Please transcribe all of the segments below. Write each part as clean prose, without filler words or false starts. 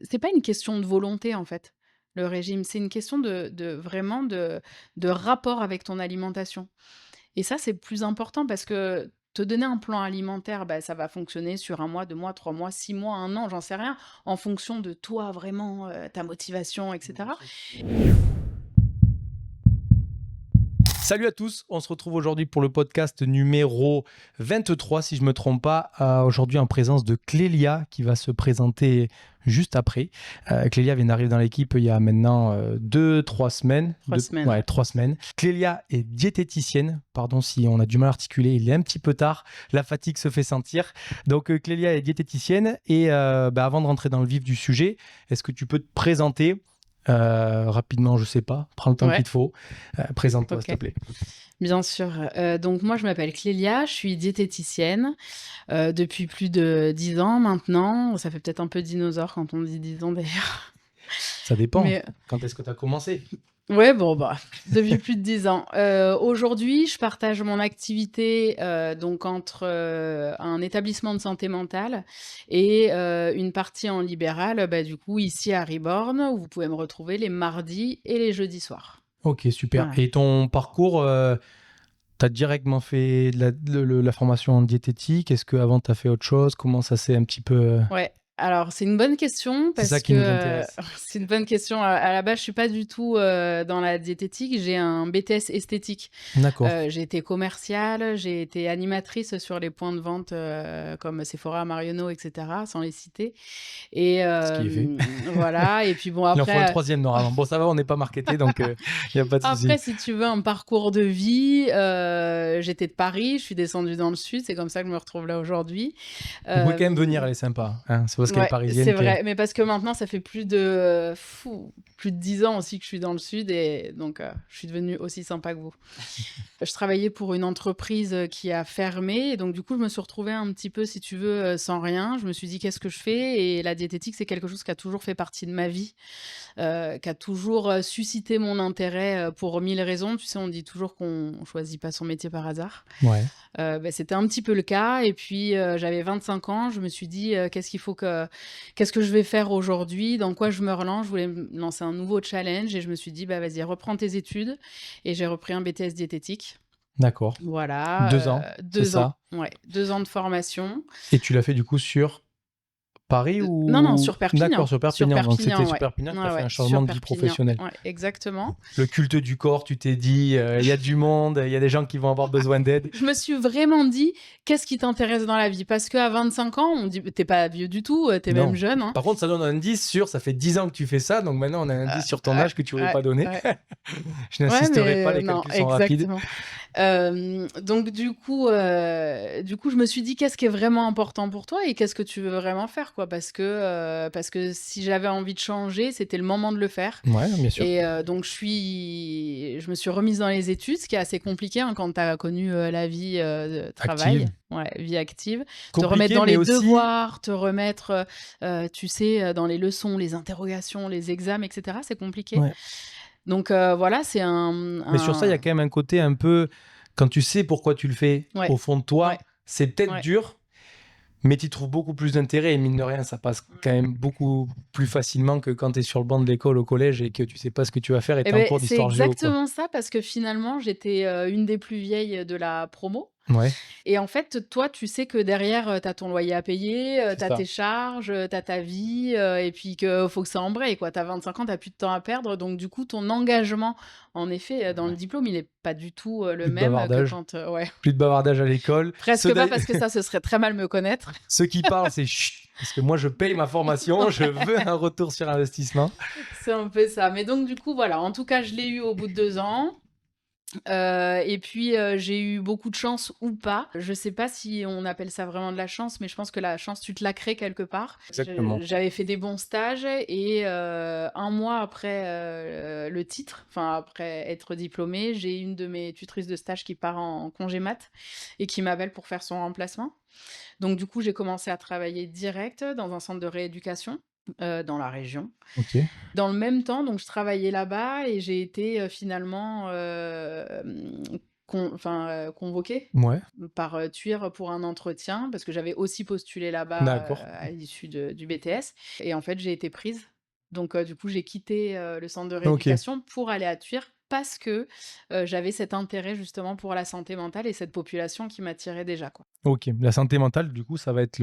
c'est pas une question de volonté, en fait, le régime. C'est une question de vraiment de rapport avec ton alimentation et ça, c'est le plus important parce que te donner un plan alimentaire, bah, ça va fonctionner sur 1 mois, 2 mois, 3 mois, 6 mois, 1 an, j'en sais rien, en fonction de toi vraiment, ta motivation et Bien cetera. sûr. Salut à tous, on se retrouve aujourd'hui pour le podcast numéro 23 si je ne me trompe pas. Aujourd'hui en présence de Clélia qui va se présenter juste après. Clélia vient d'arriver dans l'équipe il y a maintenant 2-3 semaines. 3 semaines, Ouais, ouais. 3 semaines. Clélia est diététicienne. Pardon si on a du mal à articuler, il est un petit peu tard. La fatigue se fait sentir. Donc Clélia est diététicienne et avant de rentrer dans le vif du sujet, est-ce que tu peux te présenter rapidement, je sais pas, prends le temps qu'il Ouais, te faut. Présente-toi, s'il OK. te plaît. Bien sûr, donc moi je m'appelle Clélia, je suis diététicienne, depuis plus de 10 ans maintenant. Ça fait peut-être un peu dinosaure quand on dit 10 ans d'ailleurs, Ça dépend. mais Quand est-ce que tu as commencé? ouais, bon, bah, depuis plus de 10 ans. Aujourd'hui, je partage mon activité, donc entre, un établissement de santé mentale et une partie en libéral, bah, du coup ici à Riborn, où vous pouvez me retrouver les mardis et les jeudis soirs. Ok, super. Voilà. Et ton parcours, tu as directement fait la formation en diététique? Est-ce qu'avant, tu as fait autre chose? Comment ça s'est un petit peu... Ouais, alors c'est une bonne question C'est ça parce qui que, nous intéresse. c'est une bonne question. À la base, je suis pas du tout, dans la diététique, j'ai un BTS esthétique. D'accord. J'ai été commerciale, j'ai été animatrice sur les points de vente, comme Sephora, Marionneau et cetera, sans les citer et Ce qui est fait. voilà et puis bon Il en faut un après, troisième normalement. Bon, ça va, on n'est pas marketé, donc il n'y a pas de souci. après si tu veux un parcours de vie, j'étais de Paris, je suis descendue dans le sud, c'est comme ça que je me retrouve là aujourd'hui. Vous pouvez quand même Hem venir, elle est sympa, hein. C'est parce qu'elle est Ouais, c'est parisienne que... vrai, mais parce que maintenant ça fait plus de 10 ans aussi que je suis dans le sud et donc je suis devenue aussi sympa que vous. Je travaillais pour une entreprise, qui a fermé et donc du coup, je me suis retrouvée un petit peu, si tu veux, sans rien. Je me suis dit: «Qu'est-ce que je fais?» et la diététique, c'est quelque chose qui a toujours fait partie de ma vie, qui a toujours, suscité mon intérêt, pour 1000 raisons. Tu sais, on dit toujours qu'on choisit pas son métier par hasard. Ouais, Bah, c'était un petit peu le cas et puis, j'avais 25 ans, je me suis dit: qu'est-ce que je vais faire aujourd'hui? Dans quoi je me relance?» Je voulais me lancer un nouveau challenge et je me suis dit: «Bah, vas-y, reprends tes études» et j'ai repris un BTS diététique. d'accord. Deux Voilà, ans, c'est 2 ans, ça. ouais, 2 ans de formation. Et tu l'as fait du coup sur Paris Non, non, ou... sur D'accord, Perpignan, sur sur Perpignan. Donc c'était Perpignan, sur ouais. Perpignan que tu as Ouais, fait ouais, un changement sur de vie Perpignan, professionnelle. ouais, exactement. Le culte du corps, tu t'es dit, il y a du monde, il y a des gens qui vont avoir besoin d'aide. Je me suis vraiment dit: «Qu'est-ce qui t'intéresse dans la vie?» parce qu'à 25 ans, on dit: «Tu pas vieux du tout, tu même Non. jeune, hein». Par contre, ça donne un indice sur, ça fait 10 ans que tu fais ça, donc maintenant on a un indice sur ton Ouais, âge que tu voulais ouais, pas donner. ouais. Je Ouais, n'insisterai pas, mais les non, calculs sont rapides. exactement. Donc du coup, je me suis dit: «Qu'est-ce qui est vraiment important pour toi et qu'est-ce que tu veux vraiment faire, quoi?» parce que si j'avais envie de changer, c'était le moment de le faire Ouais, bien sûr. et donc je me suis remise dans les études, ce qui est assez compliqué, hein, quand tu as connu, la vie, de travail, Active. ouais, vie active. Te remettre Compliqué, dans mais les aussi... devoirs, te remettre, tu sais, dans les leçons, les interrogations, les examens et cetera, c'est compliqué. Ouais. Donc voilà, c'est Mais sur ça, il y a quand même un côté un peu, quand tu sais pourquoi tu le fais, ouais, au fond de ouais, toi, c'est peut-être ouais. dur, mais tu y trouves beaucoup plus d'intérêt et mine de rien, ça passe quand même beaucoup plus facilement que quand tu es sur le banc de l'école au collège et que tu sais pas ce que tu vas faire et Et tu es en beh, cours c'est d'histoire géo, quoi. exactement ça parce que finalement, j'étais, une des plus vieilles de la promo Ouais, et en fait, toi, tu sais que derrière, tu as ton loyer à payer, c'est tu as tes ça. charges, tu as ta vie, et puis que faut que ça embraye, quoi. Tu as 25 ans, tu as plus de temps à perdre donc du coup, ton engagement, en effet, dans le Ouais. diplôme, il est pas du tout, le Plus de même, que bavardage. quand, ouais, Plus de bavardage à l'école. presque pas parce que ça, ce serait très mal me connaître. Ceux qui parlent, c'est chut, parce que moi, je paye ma formation, je veux un retour sur investissement. C'est un peu ça. Mais donc du coup, voilà, en tout cas, je l'ai eu au bout de 2 ans. Et puis, j'ai eu beaucoup de chance ou pas. Je sais pas si on appelle ça vraiment de la chance, mais je pense que la chance, tu te la crées quelque part. Exactement. J'avais fait des bons stages et 1 mois après, le titre, enfin après être diplômée, j'ai une de mes tutrices de stage qui part en congé mat et qui m'appelle pour faire son remplacement. Donc du coup, j'ai commencé à travailler direct dans un centre de rééducation, dans la région. Ok. Dans le même temps, donc je travaillais là-bas et j'ai été, finalement, convoquée Ouais, par, TUIR pour un entretien parce que j'avais aussi postulé là-bas, d'accord. à l'issue du BTS et en fait, j'ai été prise. Donc du coup, j'ai quitté, le centre de OK, rééducation pour aller à TUIR parce que, j'avais cet intérêt justement pour la santé mentale et cette population qui m'attirait déjà, quoi. OK. La santé mentale, du coup, ça va être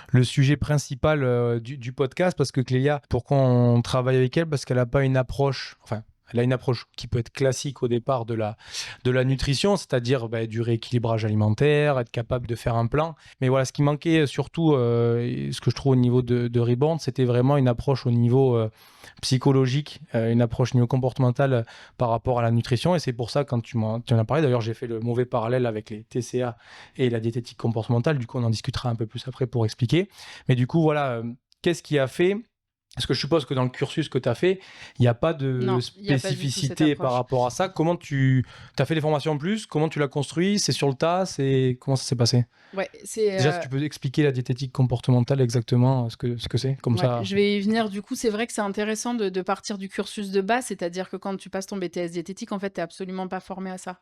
le sujet principal, du podcast parce que Clélia, pourquoi on travaille avec elle? Parce qu'elle a pas une approche enfin, elle a une approche qui peut être classique au départ de la nutrition, c'est-à-dire, du rééquilibrage alimentaire, être capable de faire un plan. Mais voilà, ce qui manquait surtout, et ce que je trouve au niveau de Rebound, c'était vraiment une approche au niveau, psychologique, une approche niveau comportemental, par rapport à la nutrition et c'est pour ça quand tu en as parlé, d'ailleurs j'ai fait le mauvais parallèle avec les TCA et la diététique comportementale. Du coup, on en discutera un peu plus après pour expliquer. Mais du coup, voilà, qu'est-ce qui a fait parce que je suppose que dans le cursus que tu as fait, il n'y a pas de Non, il y a pas du tout cette spécificité par approche. rapport à ça. Comment tu as fait les formations en plus? Comment tu l'as construit? C'est sur le tas? Comment ça s'est passé? Ouais, c'est, Déjà, si tu peux expliquer la diététique comportementale exactement, ce que c'est, comme ouais, ça. je vais y venir. Du coup, c'est vrai que c'est intéressant de partir du cursus de base, c'est-à-dire que quand tu passes ton BTS diététique, en fait, tu es absolument pas formé à ça.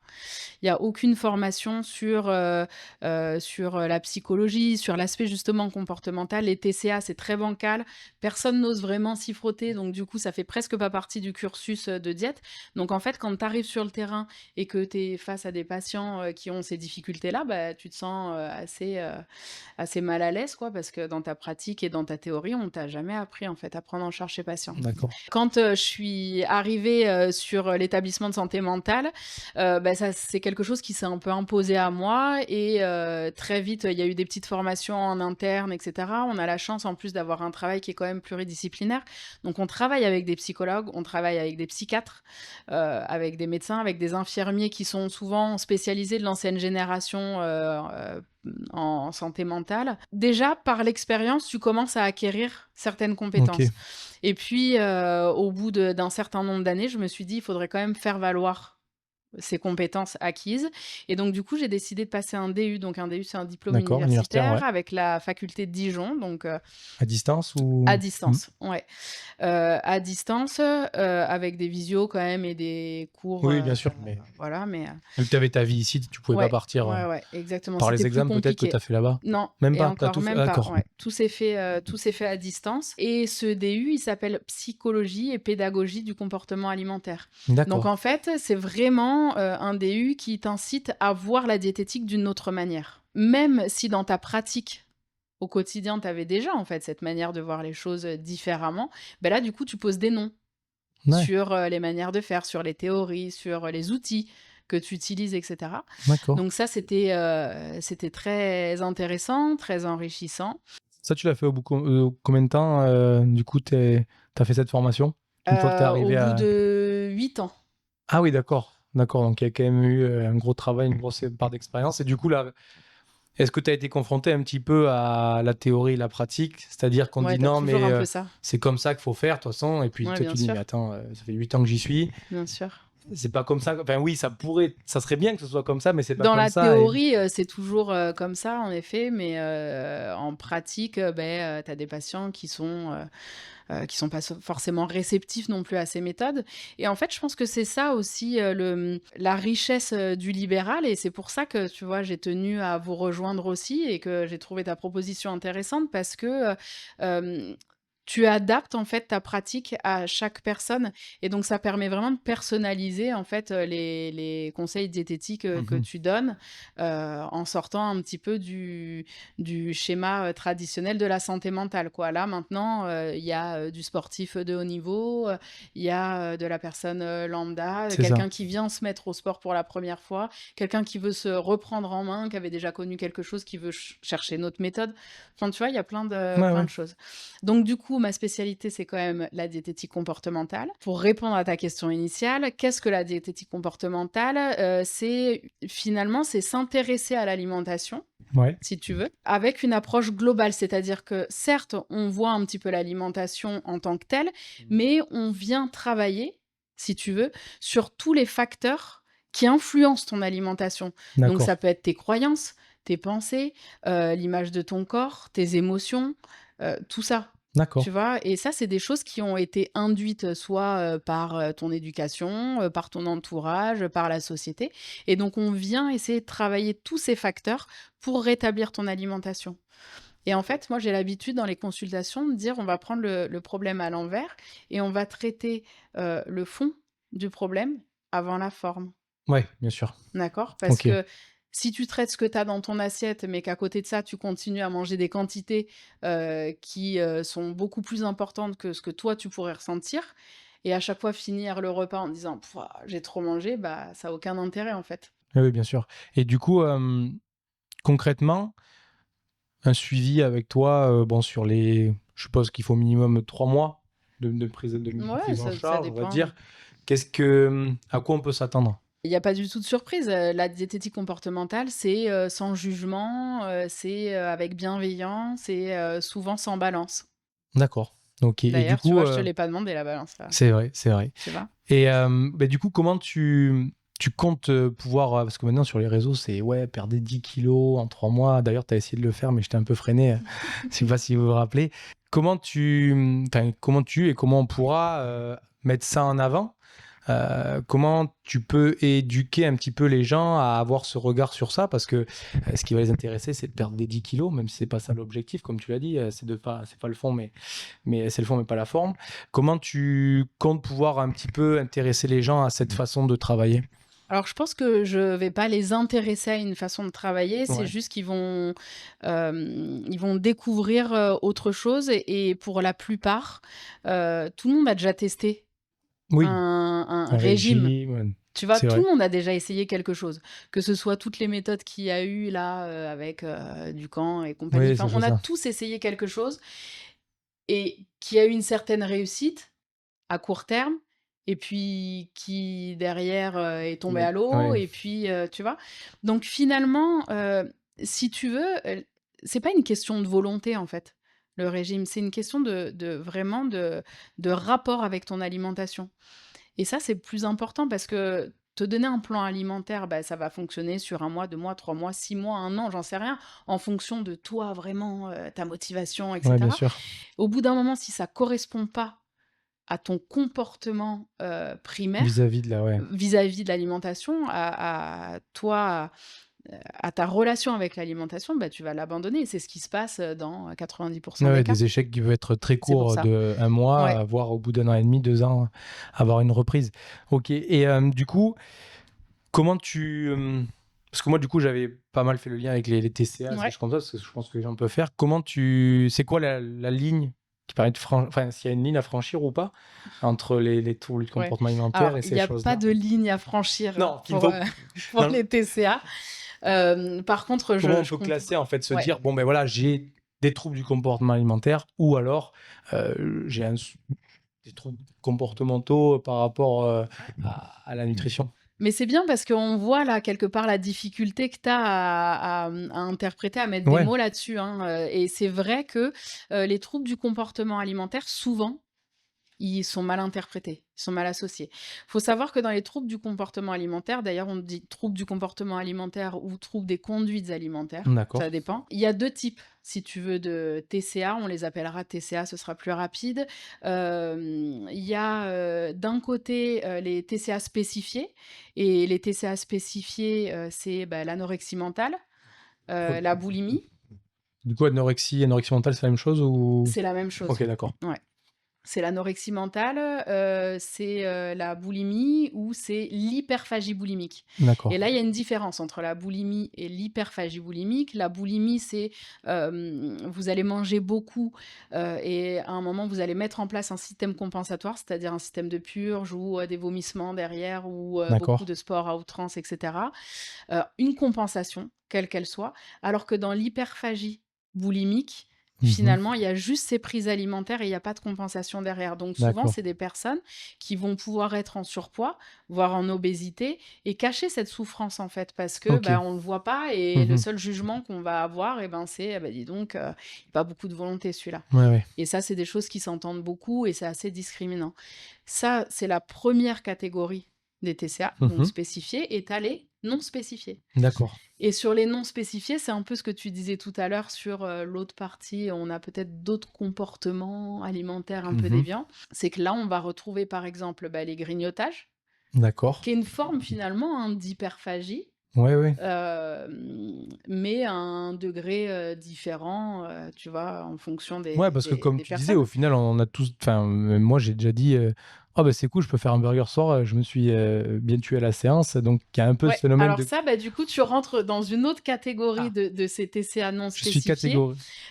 Il y a aucune formation sur la psychologie, sur l'aspect justement comportemental. Les TCA, c'est très bancal. Personne n'ose vraiment s'y frotter, donc du coup, ça fait presque pas partie du cursus, de diète. Donc en fait, quand tu arrives sur le terrain et que tu es face à des patients, qui ont ces difficultés-là, bah, tu te sens, assez mal à l'aise, quoi, parce que dans ta pratique et dans ta théorie, on t'a jamais appris, en fait, à prendre en charge ces patients. D'accord. Quand, je suis arrivée, sur, l'établissement de santé mentale, bah, ça c'est quelque chose qui s'est un peu imposé à moi et très vite, il y a eu des petites formations en interne et cetera. On a la chance en plus d'avoir un travail qui est quand même pluridisciplinaire. Donc on travaille avec des psychologues, on travaille avec des psychiatres, avec des médecins, avec des infirmiers qui sont souvent spécialisés de l'ancienne génération, en santé mentale. Déjà, par l'expérience, tu commences à acquérir certaines OK. compétences. Et puis, au bout d'un certain nombre d'années, je me suis dit: «Il faudrait quand même faire valoir ces compétences acquises» et donc du coup, j'ai décidé de passer un DU. Donc un DU, c'est un diplôme D'accord, universitaire, ouais. universitaire avec la faculté de Dijon, donc À distance à ou? Mmh. distance, ouais. À distance, avec des visios quand même et des cours, Oui, bien sûr, mais voilà, mais vu que tu avais ta vie ici, tu pouvais pas ouais, partir, ouais, exactement, par les c'était plus examens peut-être que tu compliqué. as fait là-bas? Non Même et pas? Tu as encore tout fait? même pas, D'accord, ouais. Tout s'est fait à distance et ce DU, il s'appelle psychologie et pédagogie du comportement alimentaire. Donc d'accord. en fait, c'est vraiment, un DU qui t'incite à voir la diététique d'une autre manière. Même si dans ta pratique au quotidien, tu avais déjà en fait cette manière de voir les choses, différemment, bah là, du coup, tu poses des noms Ouais, sur, les manières de faire, sur les théories, sur, les outils que tu utilises et cetera. d'accord. Donc ça, c'était très intéressant, très enrichissant. Ça, tu l'as fait au bout combien de temps, du coup, tu as fait cette formation? Une fois que tu es Au arrivé bout à de 8 ans. ah oui, d'accord, d'accord, donc il y a quand même eu, un gros travail, une grosse part d'expérience et du coup, là, est-ce que tu as été confronté un petit peu à la théorie et la pratique? C'est-à-dire qu'on Ouais, dit: tu as «Non, toujours mais un peu ça. c'est comme ça qu'il faut faire de toute façon» et puis Ouais, toi, bien tu dis: «Mais sûr, attends, ça fait 8 ans que j'y suis, bien sûr. c'est pas comme ça». Enfin oui, ça serait bien que ce soit comme ça, mais c'est pas Dans comme la ça et théorie, c'est toujours, comme ça en effet, mais en pratique, tu as des patients qui sont pas forcément réceptifs non plus à ces méthodes et en fait, je pense que c'est ça aussi, la richesse, du libéral et c'est pour ça que, tu vois, j'ai tenu à vous rejoindre aussi et que j'ai trouvé ta proposition intéressante parce que, hem, tu adaptes, en fait, ta pratique à chaque personne et donc ça permet vraiment de personnaliser, en fait, les conseils diététiques, que mmh tu donnes, en sortant un petit peu du schéma, traditionnel de la santé mentale, quoi. Là, maintenant, il y a, du sportif, de haut niveau, il y a, de la personne, lambda, c'est ça. quelqu'un qui vient se mettre au sport pour la première fois, quelqu'un qui veut se reprendre en main, qui avait déjà connu quelque chose, qui veut chercher une autre méthode. Enfin, tu vois, il y a Ouais, plein ouais. de choses. Donc du coup, ma spécialité, c'est quand même la diététique comportementale. Pour répondre à ta question initiale, qu'est-ce que la diététique comportementale? C'est s'intéresser à l'alimentation Ouais, si tu veux, avec une approche globale. C'est-à-dire que certes, on voit un petit peu l'alimentation en tant que telle, mais on vient travailler, si tu veux, sur tous les facteurs qui influencent ton alimentation. Donc ça d'accord. peut être tes croyances, tes pensées, l'image de ton corps, tes émotions, tout ça. D'accord. Tu vois? Et ça, c'est des choses qui ont été induites, soit, par, ton éducation, par ton entourage, par la société et donc on vient essayer de travailler tous ces facteurs pour rétablir ton alimentation et en fait, moi, j'ai l'habitude dans les consultations de dire: «On va prendre le problème à l'envers et on va traiter, le fond du problème avant la forme». Ouais, bien sûr. D'accord? Parce OK. que si tu traites ce que tu as dans ton assiette, mais qu'à côté de ça, tu continues à manger des quantités, qui, sont beaucoup plus importantes que ce que toi tu pourrais ressentir et à chaque fois finir le repas en disant: «Pouah, j'ai trop mangé», bah, ça a aucun intérêt en fait. Oui, oui, bien sûr. Et du coup, concrètement, un suivi avec toi, bon, sur les je suppose qu'il faut au minimum 3 mois de Ouais, prise en ça charge, on va dépend. dire. Qu'est-ce que, à quoi on peut s'attendre? Il y a pas du tout de surprise, la diététique comportementale, c'est, sans jugement, c'est, avec bienveillance et souvent sans balance. D'accord. OK. Et du D'ailleurs, tu coup, vois, je te l'ai pas demandé la balance là, c'est vrai, c'est vrai. tu vois? Et bah, du coup, comment tu comptes, pouvoir, parce que maintenant sur les réseaux, c'est: «Ouais, perdez 10 kilos en 3 mois». D'ailleurs, tu as essayé de le faire, mais je t'ai un peu freiné, je sais pas si vous vous rappelez. Comment tu et comment on pourra, mettre ça en avant? Comment tu peux éduquer un petit peu les gens à avoir ce regard sur ça? Parce que, ce qui va les intéresser, c'est de perdre des 10 kilos, même si c'est pas ça l'objectif, comme tu l'as dit, c'est pas le fond, mais c'est le fond, mais pas la forme. Comment tu comptes pouvoir un petit peu intéresser les gens à cette façon de travailler? Alors, je pense que je vais pas les intéresser à une façon de travailler, c'est Ouais. juste ils vont découvrir, autre chose et pour la plupart, tout le monde a déjà testé Oui, un un régime. régime, Tu vois? c'est Tout vrai. le monde a déjà essayé quelque chose, que ce soit toutes les méthodes qu'il y a eu là, avec, Ducan et compagnie. Oui, Enfin, c'est on a ça. tous essayé quelque chose et qui a eu une certaine réussite à court terme et puis qui derrière, est tombé à l'eau Ouais, et puis, tu vois? Donc finalement, si tu veux, c'est pas une question de volonté en fait, le régime, c'est une question de vraiment de rapport avec ton alimentation et ça, c'est le plus important parce que te donner un plan alimentaire, bah, ça va fonctionner sur 1 mois, 2 mois, 3 mois, 6 mois, 1 an, j'en sais rien, en fonction de toi vraiment, ta motivation et ouais, bien cetera. sûr. Au bout d'un moment, si ça correspond pas à ton comportement, primaire, Vis-à-vis de la ouais. vis-à-vis de l'alimentation, à toi, à ta relation avec l'alimentation, bah, tu vas l'abandonner et c'est ce qui se passe, dans 90 Ouais, des ouais, cas. des échecs qui peuvent être très C'est pour courts, ça. de 1 Ouais. mois, voire au bout d'1 an et demi, 2 ans, avoir une reprise. OK. Et du coup, comment parce que moi, du coup, j'avais pas mal fait le lien avec les TCA, ces Ouais. choses comme ça, parce que je pense que les gens peuvent faire. C'est quoi la ligne qui permet de enfin, s'il y a une ligne à franchir ou pas, entre les troubles du Ouais. comportement alimentaire Alors, et il ces y a pas choses-là? de ligne à franchir Non, qu'il pour, faut pour dans le les TCA. Par contre, comment on je peut comprends classer, en fait, se ouais. dire: «Bon, ben voilà, j'ai des troubles du comportement alimentaire» ou alors, j'ai des troubles comportementaux par rapport, à la nutrition. Mais c'est bien parce qu'on voit là, quelque part, la difficulté que tu as à interpréter, à mettre des Ouais, mots là-dessus, hein, et c'est vrai que, les troubles du comportement alimentaire, souvent, ils sont mal interprétés, ils sont mal associés. Faut savoir que dans les troubles du comportement alimentaire, d'ailleurs on dit troubles du comportement alimentaire ou troubles des conduites alimentaires, d'accord. ça dépend. Il y a 2 types, si tu veux, de TCA, on les appellera TCA, ce sera plus rapide. Il y a, d'un côté, les TCA spécifiés et les TCA spécifiés, c'est, bah, l'anorexie mentale, O la boulimie, Du coup, anorexie mentale, c'est la même chose ou? c'est la même chose. OK, d'accord. Ouais. C'est l'anorexie mentale, c'est, la boulimie ou c'est l'hyperphagie boulimique et D'accord. là, il y a une différence entre la boulimie et l'hyperphagie boulimique. La boulimie, c'est, vous allez manger beaucoup, et à un moment, vous allez mettre en place un système compensatoire, c'est-à-dire un système de purge ou, des vomissements derrière ou, beaucoup D'accord. de sport à outrance et cetera. Une compensation, quelle qu'elle soit, alors que dans l'hyperphagie boulimique, Mmh. finalement, il y a juste ces prises alimentaires et il y a pas de compensation derrière. Donc souvent, D'accord. c'est des personnes qui vont pouvoir être en surpoids, voire en obésité et cacher cette souffrance, en fait, parce que, OK. bah, on le voit pas et le Mmh. seul jugement qu'on va avoir et ben, c'est: «Ah bah, dis donc, il a pas beaucoup de volonté celui-là» Ouais, ouais. et ça, c'est des choses qui s'entendent beaucoup et c'est assez discriminant. Ça, c'est la première catégorie des TCA, donc Mmh. spécifiés et tu as les non spécifiés. D'accord. Et sur les non spécifiés, c'est un peu ce que tu disais tout à l'heure sur l'autre partie, on a peut-être d'autres comportements alimentaires un peu Mhm. déviants. C'est que là, on va retrouver par exemple les grignotages, D'accord. qui est une forme finalement d'hyperphagie, Ouais, ouais. mais à un degré différent, tu vois, en fonction Ouais, parce que comme des tu disais, au personnes. final, on a tous. Enfin, moi, j'ai déjà dit oh, bah, c'est cool, je peux faire un burger ce soir. Je me suis bien tué à la séance. Donc, il y a un peu ce Ouais, phénomène alors de. ça, du coup, tu rentres dans une autre catégorie Ah, de ces TCA non je suis spécifiés. C'est ça,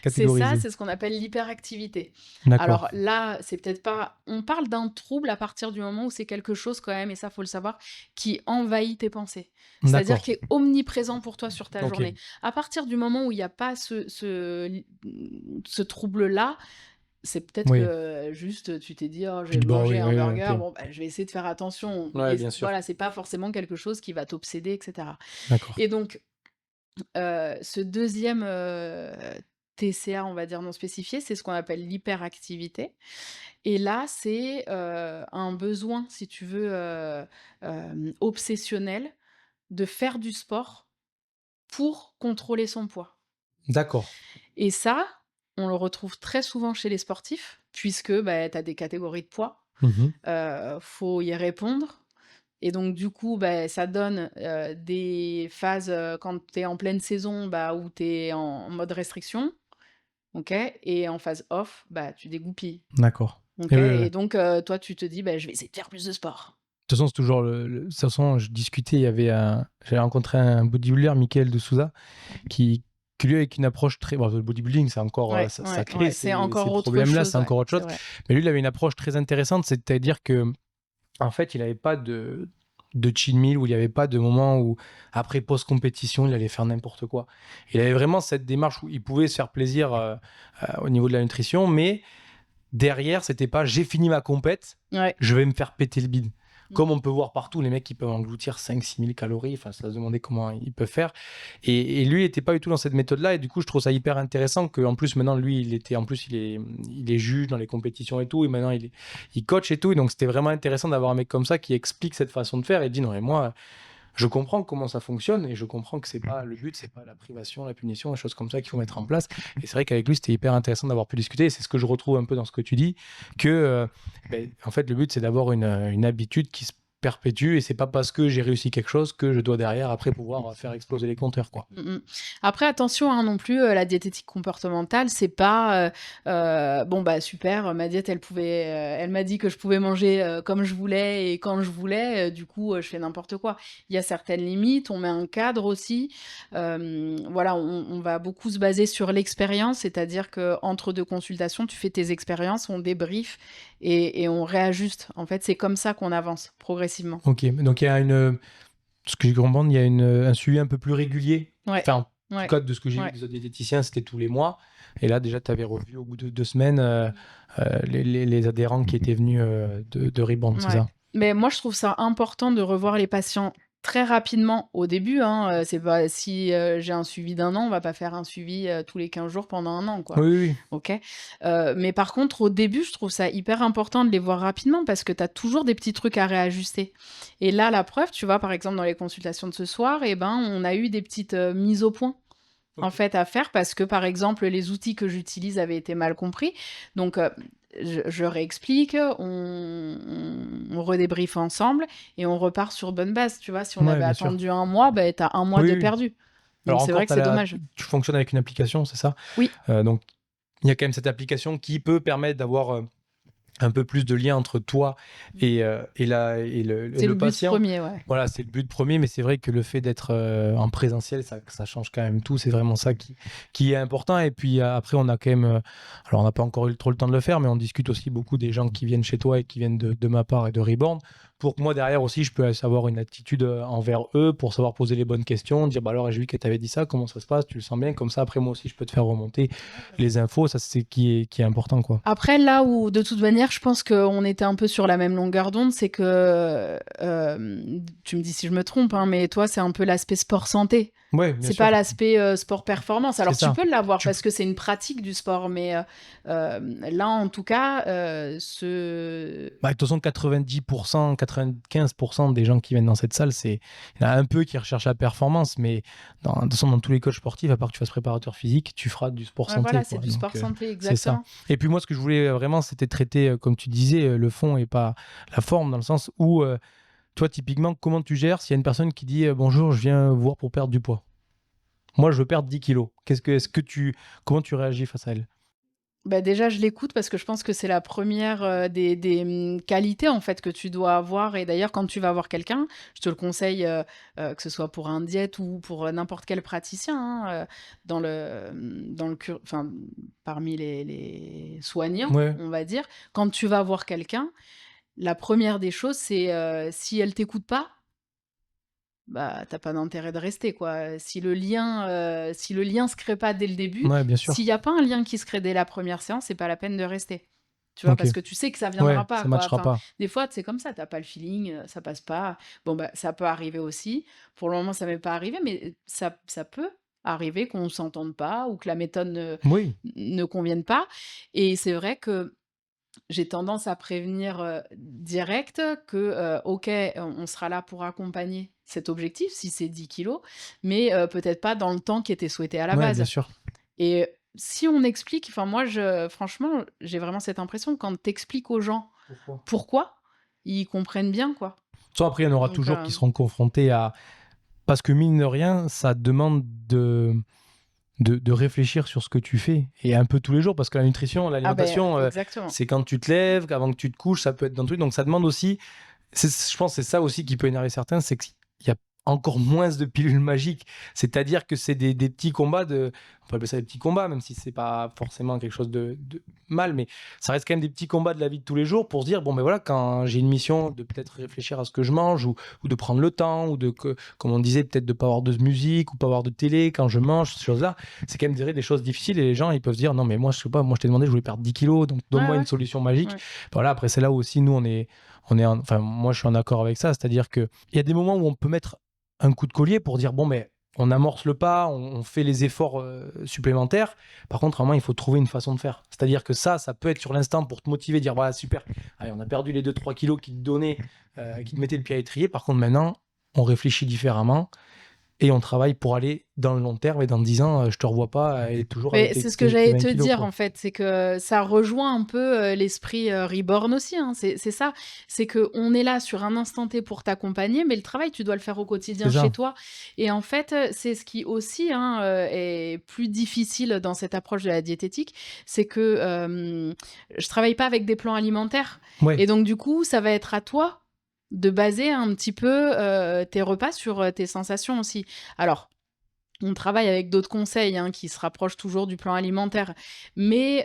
catégorisé. c'est ce qu'on appelle l'hyperactivité. D'accord. Alors là, c'est peut-être pas... On parle d'un trouble à partir du moment où c'est quelque chose quand même, et ça, faut le savoir, qui envahit tes pensées. C'est-à-dire D'accord. qui est omniprésent pour toi sur ta Ok. journée. À partir du moment où il n'y a pas ce trouble-là, c'est peut-être Oui. que juste tu t'es dit: «Oh, je Tu vais dis, bon, manger oui, un oui, burger, ok. bon, bah, je vais essayer de faire attention» Ouais, et bien sûr. voilà, c'est pas forcément quelque chose qui va t'obséder et cetera. D'accord. Et donc ce deuxième TCA, on va dire non spécifié, c'est ce qu'on appelle l'hyperactivité et là, c'est, un besoin, si tu veux, obsessionnel de faire du sport pour contrôler son poids. D'accord. Et ça, on le retrouve très souvent chez les sportifs puisque, bah, tu as des catégories de poids, Mhm. faut y répondre et donc du coup, bah, ça donne, des phases, quand tu es en pleine saison, bah, où tu es en mode restriction, OK? Et en phase off, bah, tu dégoupilles, D'accord. OK? Et oui, oui. Et donc toi, tu te dis: «Bah, je vais essayer de faire plus de sport». De toute façon, c'est toujours de toute façon, je discutais, il y avait j'avais rencontré un bodybuilder, Michael de Souza, qui, lui, avec une approche très. Bon, le bodybuilding, c'est encore. Ouais, Ça ouais, crée ouais, c'est ces encore autre problèmes-là, c'est chose, ouais, encore autre c'est chose. vrai. Mais lui, il avait une approche très intéressante, c'est-à-dire que, en fait, il n'avait pas de chill meal, où il n'y avait pas de moment où, après post-compétition, il allait faire n'importe quoi. Il avait vraiment cette démarche où il pouvait se faire plaisir au niveau de la nutrition, mais derrière, c'était pas j'ai fini ma compète, Ouais. je vais me faire péter le bide. Mmh. Comme on peut voir partout, les mecs qui peuvent engloutir 5-6 000 calories, enfin, ça se demander comment ils peuvent faire. Et lui, il n'était pas du tout dans cette méthode-là. Et du coup, je trouve ça hyper intéressant qu'en plus, maintenant, lui, il est juge dans les compétitions et tout. Et maintenant, il coach et tout. Et donc, c'était vraiment intéressant d'avoir un mec comme ça qui explique cette façon de faire et dit non, mais moi, je comprends comment ça fonctionne et je comprends que c'est pas le but, c'est pas la privation, la punition, les choses comme ça qu'il faut mettre en place. Et c'est vrai qu'avec lui, c'était hyper intéressant d'avoir pu discuter. Et c'est ce que je retrouve un peu dans ce que tu dis, que en fait, le but, c'est d'avoir une habitude qui se perpétue et c'est pas parce que j'ai réussi quelque chose que je dois derrière après pouvoir faire exploser les compteurs, quoi. Mmh mh. Après attention, hein, non plus, la diététique comportementale, c'est pas, bon, bah, super, ma diète elle m'a dit que je pouvais manger, comme je voulais et quand je voulais, du coup, je fais n'importe quoi. Il y a certaines limites, on met un cadre aussi. Voilà, on va beaucoup se baser sur l'expérience, c'est-à-dire qu'entre 2 consultations, tu fais tes expériences, on débrief et on réajuste. En fait, c'est comme ça qu'on avance progressivement. Ok, donc il y a ce que j'ai compris, il y a un suivi un peu plus régulier. Ouais, Enfin, en tout ouais, cas, de ce que j'ai vu ouais. des autres diététiciens, c'était tous les mois. Et là, déjà, tu avais revu au bout de 2 semaines les adhérents qui étaient venus de Rebound, c'est Ouais. ça? Mais moi, je trouve ça important de revoir les patients très rapidement au début, hein, c'est pas si, j'ai un suivi d'1 an, on va pas faire un suivi, tous les 15 jours pendant 1 an, quoi. Oui, oui, oui. OK? Mais par contre, au début, je trouve ça hyper important de les voir rapidement parce que tu as toujours des petits trucs à réajuster. Et là, la preuve, tu vois, par exemple, dans les consultations de ce soir et ben, on a eu des petites, mises au point, en Ok. fait, à faire parce que, par exemple, les outils que j'utilise avaient été mal compris. Donc, je réexplique, on redébriefe ensemble et on repart sur bonne base, tu vois? Si on Ouais, avait bien sûr. attendu 1 mois, ben tu as 1 mois Oui, de oui. perdu. Donc Alors c'est encore, vrai que c'est dommage. tu fonctionnes avec une application, c'est ça? Oui, Donc, il y a quand même cette application qui peut permettre d'avoir un peu plus de lien entre toi et c'est le le but patient. premier, ouais. Voilà, c'est le but premier, mais c'est vrai que le fait d'être en présentiel, ça change quand même tout. C'est vraiment ça qui est important. Et puis après, on a quand même. Alors, on n'a pas encore eu trop le temps de le faire, mais on discute aussi beaucoup des gens qui viennent chez toi et qui viennent de ma part et de Reborn. Pour que moi, derrière aussi, je peux avoir une attitude envers eux pour savoir poser les bonnes questions. Dire, bah alors, j'ai vu que tu avais dit ça, comment ça se passe? Tu le sens bien? Comme ça, après, moi aussi, je peux te faire remonter les infos. Ça, c'est qui est important, quoi. Après, là où, de toute manière, je pense qu'on était un peu sur la même longueur d'onde, c'est que, tu me dis si je me trompe, hein, mais toi, c'est un peu l'aspect sport santé. Ouais, bien C'est pas sûr. l'aspect sport performance. C'est Alors tu ça. peux l'avoir Tu... parce que c'est une pratique du sport, mais là en tout cas, Bah, de toute façon, 90%, 95% des gens qui viennent dans cette salle, il y en a un peu qui recherchent la performance, mais de toute façon, dans tous les coachs sportifs, à part que tu fasses préparateur physique, tu feras du sport ouais, santé, voilà, c'est quoi. du Donc, sport santé c'est ça. exactement. Et puis moi, ce que je voulais vraiment, c'était traiter, comme tu disais, le fond et pas la forme, dans le sens où, toi, typiquement, comment tu gères s'il y a une personne qui dit bonjour, je viens vous voir pour perdre du poids. Moi, je veux perdre 10 kilos. Comment tu réagis face à elle? Bah, déjà, je l'écoute parce que je pense que c'est la première qualités, en fait, que tu dois avoir et d'ailleurs, quand tu vas voir quelqu'un, je te le conseille, que ce soit pour un diète ou pour, n'importe quel praticien, hein, dans le cur enfin, parmi les soignants, Ouais, on va dire. Quand tu vas voir quelqu'un, la première des choses, c'est, si elle t'écoute pas, bah, t'as pas d'intérêt de rester, quoi. Si le lien se crée pas dès le début, ouais, bien s'il sûr. y a pas un lien qui se crée dès la première séance, c'est pas la peine de rester. Tu vois? Ok. Parce que tu sais que ça Ouais, viendra pas, ça quoi. matchera Enfin, pas. des fois, c'est comme ça, t'as pas le feeling, ça passe pas. Bon, bah, ça peut arriver aussi. Pour le moment, ça m'est pas arrivé, mais ça peut arriver qu'on s'entende pas ou que la méthode Oui, ne convienne pas et c'est vrai que j'ai tendance à prévenir, direct que, OK, on sera là pour accompagner cet objectif, si c'est 10 kilos, mais peut-être pas dans le temps qui était souhaité à la ouais, bien base sûr. et si on explique enfin moi je franchement, j'ai vraiment cette impression quand tu expliques aux gens Pourquoi? pourquoi, ils comprennent bien, quoi. Soit après, il y en aura Donc toujours qui seront confrontés à... Parce que mine de rien, ça demande de réfléchir sur ce que tu fais. Et un peu tous les jours, parce que la nutrition, ah ben l'alimentation, exactement. c'est quand tu te lèves, avant que tu te couches, ça peut être dans le truc. Donc ça demande aussi... Je pense que c'est ça aussi qui peut énerver certains, c'est qu'il y a encore moins de pilules magiques. C'est-à-dire que c'est des petits combats on peut appeler ça des petits combats, même si c'est pas forcément quelque chose de mal, mais ça reste quand même des petits combats de la vie de tous les jours pour se dire, bon ben voilà, quand j'ai une mission de peut-être réfléchir à ce que je mange ou de prendre le temps ou comme on disait, peut-être de pas avoir de musique ou pas avoir de télé quand je mange, ces choses-là, c'est quand même des choses difficiles et les gens, ils peuvent se dire, non mais moi je sais pas, moi je t'ai demandé, je voulais perdre 10 kilos, donc Ouais, donne-moi une ouais, solution magique. ouais. Voilà, après c'est là où aussi nous enfin moi je suis en accord avec ça, c'est-à-dire que il y a des moments où on peut mettre un coup de collier pour dire bon mais on amorce le pas, on fait les efforts supplémentaires. Par contre, vraiment, il faut trouver une façon de faire. C'est-à-dire que ça peut être sur l'instant pour te motiver, dire voilà, super, allez, on a perdu les 2-3 kilos qui te donnaient, qui te mettaient le pied à l'étrier. Par contre, maintenant, on réfléchit différemment et on travaille pour aller dans le long terme. Et dans 10 ans, je te revois pas et toujours avec Mais tes, c'est ce que tes j'allais 20 te kilos, dire quoi. en fait, c'est que ça rejoint un peu, l'esprit, reborn aussi, hein. C'est ça, c'est qu'on est là sur un instant T pour t'accompagner, mais le travail, tu dois le faire au C'est quotidien chez ça. toi et en fait, c'est ce qui aussi, hein, est plus difficile dans cette approche de la diététique, c'est que, je travaille pas avec des plans alimentaires Ouais, et donc du coup, ça va être à toi de baser un petit peu, tes repas sur, tes sensations aussi. Alors on travaille avec d'autres conseils, hein, qui se rapprochent toujours du plan alimentaire. Mais,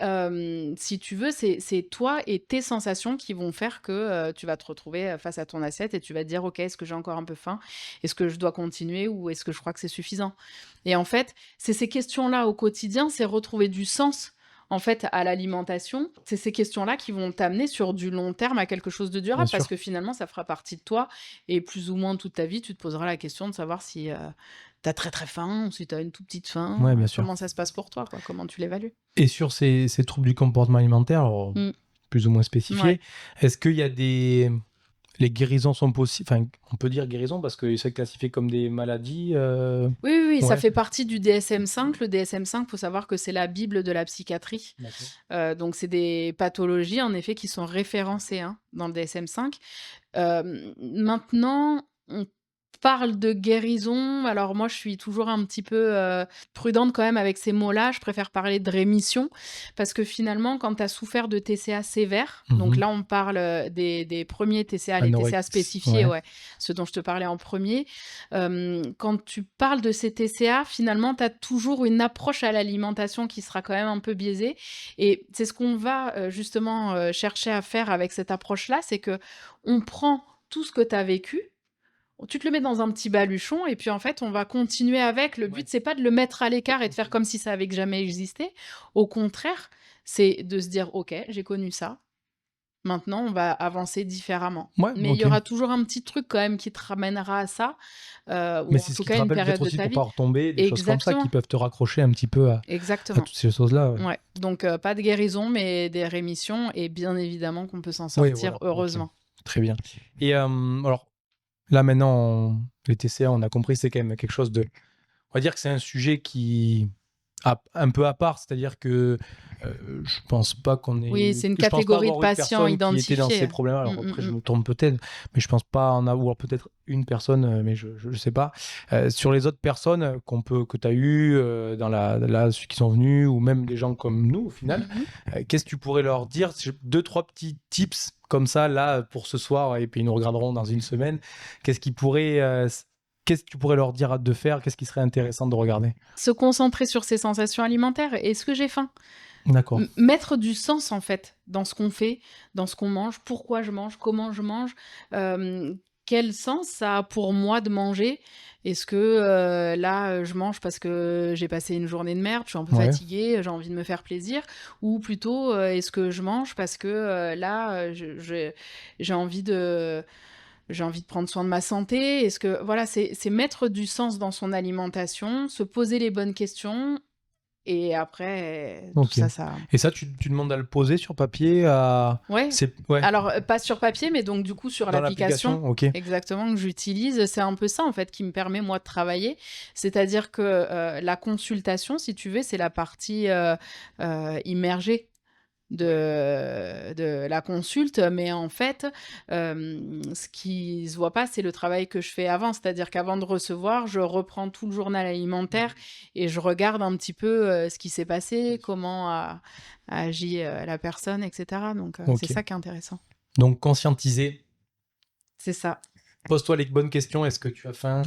si tu veux, c'est toi et tes sensations qui vont faire que, tu vas te retrouver, face à ton assiette et tu vas te dire: «OK, est-ce que j'ai encore un peu faim? Est-ce que je dois continuer ou est-ce que je crois que c'est suffisant?» et en fait, c'est ces questions-là au quotidien, c'est retrouver du sens, en fait, à l'alimentation. C'est ces questions-là qui vont t'amener sur du long terme à quelque chose de bien durable parce sûr. que finalement, ça fera partie de toi et plus ou moins toute ta vie, tu te poseras la question de savoir si, tu très, très faim ou si tu une toute petite Ouais, faim, bien sûr. comment ça se passe pour toi, quoi? Comment tu l'évalues? Et sur ces troubles du comportement alimentaire, alors, Mmh. plus ou moins Ouais. spécifiés, est-ce qu'il y a les guérisons sont possibles, enfin, on peut dire guérison parce que c'est classifié comme des maladies. Oui, oui, oui, ça Ouais. fait partie du DSM-5. Le DSM-5, faut savoir que c'est la bible de la psychiatrie. D'accord. Donc c'est des pathologies, en effet, qui sont référencées, hein, dans le DSM-5. Maintenant, on parle de guérison. Alors moi, je suis toujours un petit peu, prudente quand même avec ces mots-là. Je préfère parler de rémission parce que finalement, quand tu as souffert de TCA sévères, donc Mhm. là, on parle, des 1ers TCA, les TCA Anorexie, spécifiés, ouais. ouais, ceux dont je te parlais en premier. Quand tu parles de ces TCA, finalement, tu as toujours une approche à l'alimentation qui sera quand même un peu biaisée et c'est ce qu'on va, justement, chercher à faire avec cette approche-là, c'est que on prend tout ce que tu as vécu, tu te le mets dans un petit baluchon et puis en fait, on va continuer avec. Le Ouais. but, c'est pas de le mettre à l'écart et de faire comme si ça avait jamais existé. Au contraire, c'est de se dire: «OK, j'ai connu ça. Maintenant, on va avancer différemment. Ouais, Mais il y ok. aura toujours un petit truc quand même qui te ramènera à ça, ou Mais en c'est ce tout qui te cas une rappelle période peut-être de aussi ta pour pas vie. retomber, des choses comme ça qui Exactement, peuvent te raccrocher un petit peu à exactement. toutes ces choses-là. Ouais, Ouais, donc pas de guérison, mais des rémissions et bien évidemment qu'on peut s'en ouais, sortir, voilà, ok. heureusement. Très bien. Et alors, là maintenant, les TCA, on a compris, c'est quand même quelque chose de... On va dire que c'est un sujet qui un peu à part, c'est-à-dire que je pense pas Oui, c'est une je pense pas catégorie de avoir eu de patients personne qui était dans ces identifiés. problèmes. Mmh, Alors mmh, après, je mmh. me trompe peut-être, mais je pense pas en avoir peut-être une personne, mais je sais pas. Sur les autres personnes que tu as eues, là, ceux qui sont venus, ou même des gens comme nous, au final, Mmh. qu'est-ce que tu pourrais leur dire? Deux, trois petits tips comme ça, là, pour ce soir, et puis ils nous regarderont dans une semaine. Qu'est-ce qui pourrait, qu'est-ce que tu pourrais leur dire de faire? Qu'est-ce qui serait intéressant de regarder? Se concentrer sur ses sensations alimentaires. Est-ce que j'ai faim? D'accord. Mettre du sens, en fait, dans ce qu'on fait, dans ce qu'on mange, pourquoi je mange, comment je mange, quel sens ça a pour moi de manger? Est-ce que, là, je mange parce que j'ai passé une journée de merde, je suis un peu Ouais. fatiguée, j'ai envie de me faire plaisir? Ou plutôt, est-ce que je mange parce que, là, j'ai envie de prendre soin de ma santé? Est-ce que voilà, c'est mettre du sens dans son alimentation, se poser les bonnes questions et après, tout Ok. ça, ça Et ça, tu demandes à le poser sur papier, ouais. ouais, Alors, pas sur papier, mais donc du coup sur dans l'application l'application, ok. exactement que j'utilise. C'est un peu ça, en fait, qui me permet, moi, de travailler. C'est-à-dire que, la consultation, si tu veux, c'est la partie, immergée de la consulte, mais en fait, ce qui se voit pas, c'est le travail que je fais avant. C'est-à-dire qu'avant de recevoir, je reprends tout le journal alimentaire et je regarde un petit peu, ce qui s'est passé, comment a agi, la personne et cetera. Donc c'est Ok. ça qui est intéressant. Donc, conscientiser. C'est ça. Pose-toi les bonnes questions. Est-ce que tu as faim?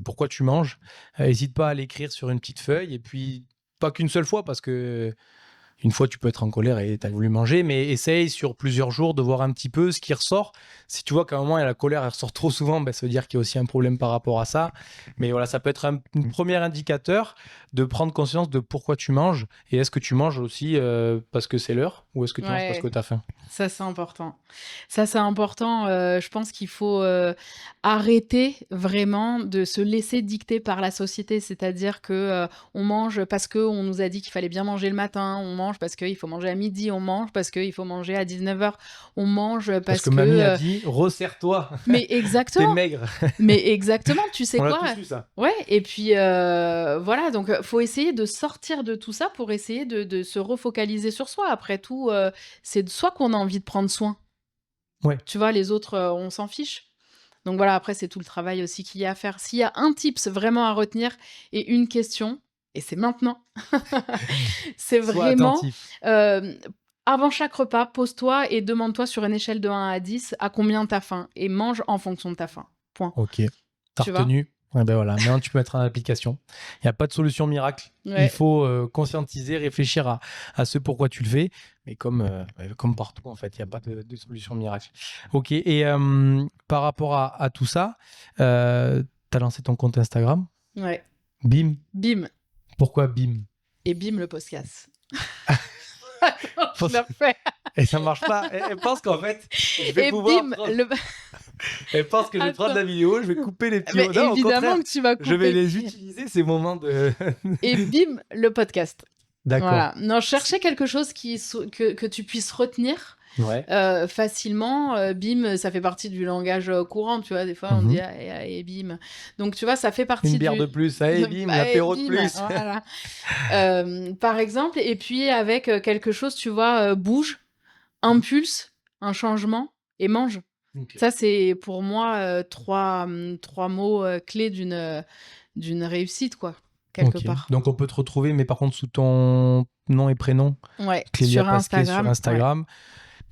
Pourquoi tu manges? N'hésite pas à l'écrire sur une petite feuille. Et puis, pas qu'une seule fois, parce que une fois, tu peux être en colère et tu as voulu manger, mais essaye sur plusieurs jours de voir un petit peu ce qui ressort. Si tu vois qu'à un moment, la colère elle ressort trop souvent, ben, ça veut dire qu'il y a aussi un problème par rapport à ça. Mais voilà, ça peut être un premier indicateur de prendre conscience de pourquoi tu manges. Et est-ce que tu manges aussi parce que c'est l'heure, ou est-ce que tu manges parce que Ouais. tu as faim? Ça, c'est important. Ça, c'est important, je pense qu'il faut, arrêter vraiment de se laisser dicter par la société. C'est-à-dire que, on mange parce qu'on nous a dit qu'il fallait bien manger le matin, on mange parce qu'il faut manger à midi, on mange parce qu'il faut manger à 19h, on mange Parce parce que mamie a que, dit, resserre-toi, mais t'es exactement, maigre. mais exactement, tu sais On l'a quoi? tous eu, ça. Ouais et puis, voilà donc, faut essayer de sortir de tout ça pour essayer de se refocaliser sur soi. Après tout, c'est de soi qu'on a envie de prendre soin. Ouais. Tu vois, les autres, on s'en fiche. Donc voilà, après, c'est tout le travail aussi qu'il y a à faire. S'il y a un tips vraiment à retenir et une question, et c'est maintenant, c'est Sois vraiment, attentif. avant chaque repas, pose-toi et demande-toi sur une échelle de 1 à 10 à combien tu as faim et mange en fonction de ta faim. Point. Ok. T'as Tu vois? retenu. Ouais, ben voilà, maintenant tu peux mettre en application. Il n'y a pas de solution miracle. Il Ouais. faut conscientiser, réfléchir à ce pourquoi tu le fais. Mais comme partout, en fait, il n'y a pas de solution miracle. Ok, et par rapport à tout ça, tu as lancé ton compte Instagram. Ouais. Bim. Bim Pourquoi Bim? et bim le podcast. Attends, je le refais. Et ça marche pas. Elle pense qu'en fait, je vais Et pouvoir bim prendre... le Elle pense que je vais prendre la attends, vidéo, je vais couper les petits mais mots. Non, au évidemment contraire, que tu vas je vais couper. les utiliser, ces moments de... Et bim le podcast. D'accord. Voilà. Non, je cherchais quelque chose que tu puisses retenir Ouais. facilement. Bim, ça fait partie du langage courant, tu vois. Des fois, on dit ah, et bim. Donc, tu vois, ça fait partie Une bière du. de plus, allez, bim, Bah, l'apéro de bim, plus. voilà. Par exemple, et puis avec quelque chose, tu vois, bouge, impulse, un changement et mange. Ok. Ça, c'est pour moi trois mots clés d'une réussite, quoi, quelque Ok. part. Donc on peut te retrouver, mais par contre sous ton nom et prénom, Ouais, Clélia sur Pasquet sur Instagram. Ouais. Instagram.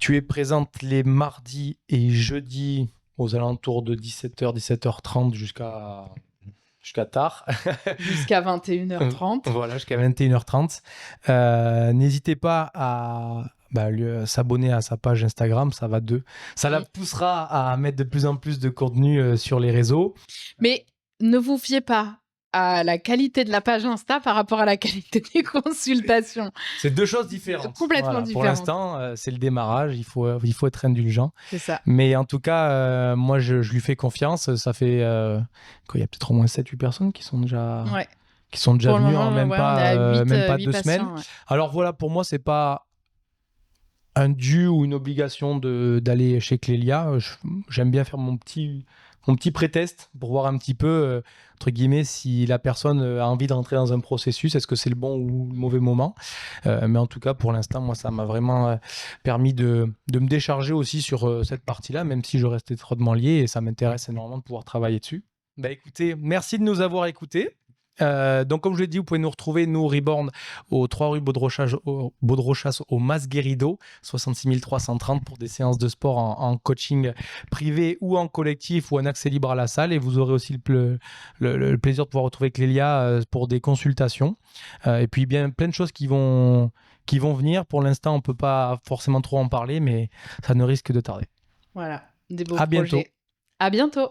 Tu es présente les mardis et jeudis aux alentours de 17h, 17h30 jusqu'à tard. Jusqu'à 21h30. Voilà, jusqu'à 21h30. N'hésitez pas à s'abonner à sa page Instagram, ça va de. Ça la poussera à mettre de plus en plus de contenu sur les réseaux. Mais ne vous fiez pas à la qualité de la page Insta par rapport à la qualité des consultations. C'est deux choses différentes. Complètement Pour différentes. l'instant, c'est le démarrage. Il faut être indulgent. C'est ça. Mais en tout cas, moi, je lui fais confiance. Ça fait il y a peut-être au moins 7-8 personnes qui sont déjà, Ouais. venues moment, en même on est pas, à même pas 8 2 semaines. patients, ouais. Alors voilà, pour moi, c'est pas un dû ou une obligation d'aller chez Clélia. J'aime bien faire mon petit pré-test pour voir un petit peu, entre guillemets, si la personne a envie de rentrer dans un processus, est-ce que c'est le bon ou le mauvais moment. Mais en tout cas, pour l'instant, moi, ça m'a vraiment permis de me décharger aussi sur cette partie-là, même si je restais étroitement lié, et ça m'intéresse énormément de pouvoir travailler dessus. Bah écoutez, merci de nous avoir écoutés. Donc, comme je l'ai dit, vous pouvez nous retrouver, nous, Reborn, au 3 rue Baudrochas, au Mas Guerido, 66 330 pour des séances de sport en coaching privé ou en collectif ou en accès libre à la salle. Et vous aurez aussi le plaisir de pouvoir retrouver Clélia pour des consultations. Et puis, bien, plein de choses qui vont venir. Pour l'instant, on ne peut pas forcément trop en parler, mais ça ne risque de tarder. Voilà, des beaux À bientôt. projets. À bientôt.